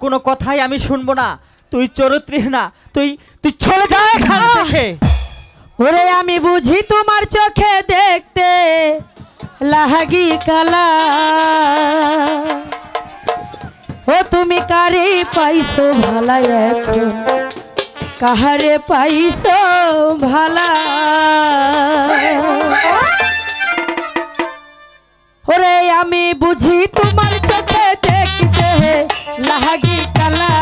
কোনো কথাই আমি শুনবো না। তুই চরিত্রহীন না, তুই তুই চলে যা এখান থেকে। ওরে আমি বুঝি তোমার চোখে দেখতে লাগি কালা, ও তুমি কারে পাইছো ভালা, এখন কাহারে পাইছো ভালা। ওরে আমি বুঝি তোমার চোখে দেখতে লাগি কালা,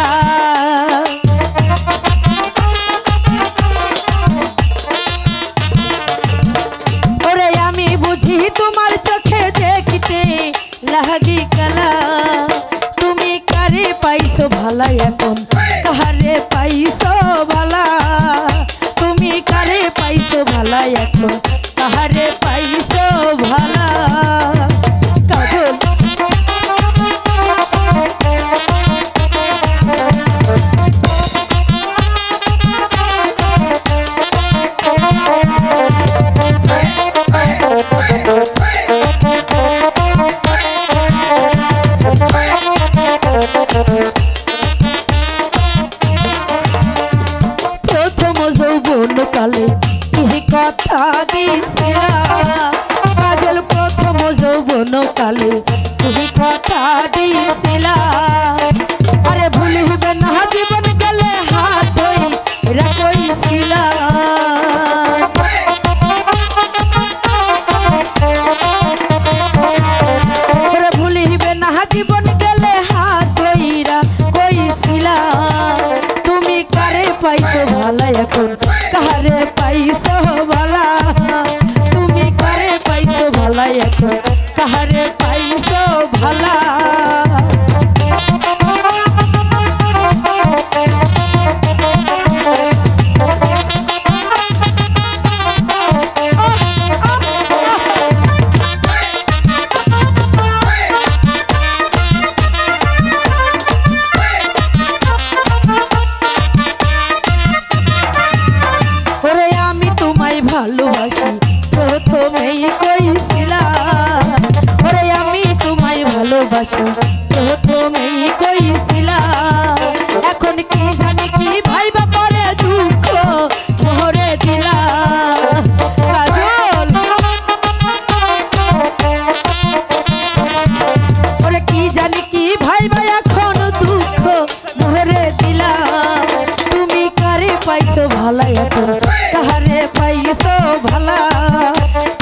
ওরে আমি বুঝি তোমার চোখে দেখতে লাগি কালা। তুমি কারে পাইছো ভালা, এখন কাহারে পাইছো ভালা। তুমি কারে পাইছো ভালা, এখন কাহারে পাইছো ভালা। কাজল প্রথম যৌবন কালে কি কথা দিছিলা, কাজল প্রথম যৌবন কালে কি কথা দিছিলা। আরে ভুল হবে না জীবন গেলে হাত ধই রাখইছিলা। ওরে ভুল হবে না জীবন গেলে হাত ধইরা কইছিলা। তুমি কারে পাইছো ভালা, এখন কারে পাইছো ভালা। তুমি কারে পাইছো ভালা, এখন কারে পাইছো ভালা। ওরে আমি তোমায় ভালোবাসি প্রথমেই কইছিলাম, ওরে আমি তোমায় ভালোবাসি প্রথমেই কইছিলাম। এখন কি জানি কি ভাইবা পরে দুঃখ মোহরে দিলা। কাজল ওরে কি জানি কি ভাইবা এখন দুঃখ মোহরে দিলা। তুমি কারে পাইছো ভালা, এখন কাহারে পাইছো ভালা।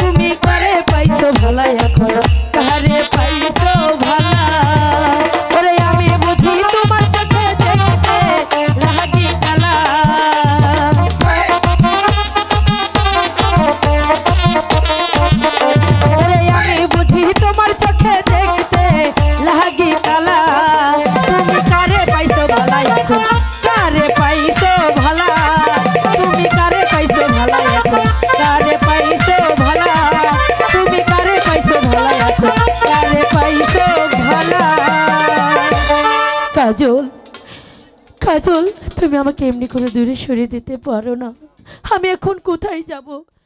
তুমি কারে পাইছো ভালা, এখন কাহারে পাইছো ভালা। ওরে আমি বুঝি তোমার চোখে দেখতে লাগি কালা। ওরে আমি বুঝি তোমার চোখে দেখতে লাগি কালা। তুমি কারে পাইছো ভালা, এখন কারে পাইছো ভালা। তুমি কারে পাইছো ভালা, এখন কারে পাইছো ভালা। তুমি কারে পাইছো ভালা, এখন কারে পাইছো ভালা। কাজল, কাজল তুমি আমাকে এমনি করে দূরে সরিয়ে দিতে পারো না? আমি এখন কোথায় যাব?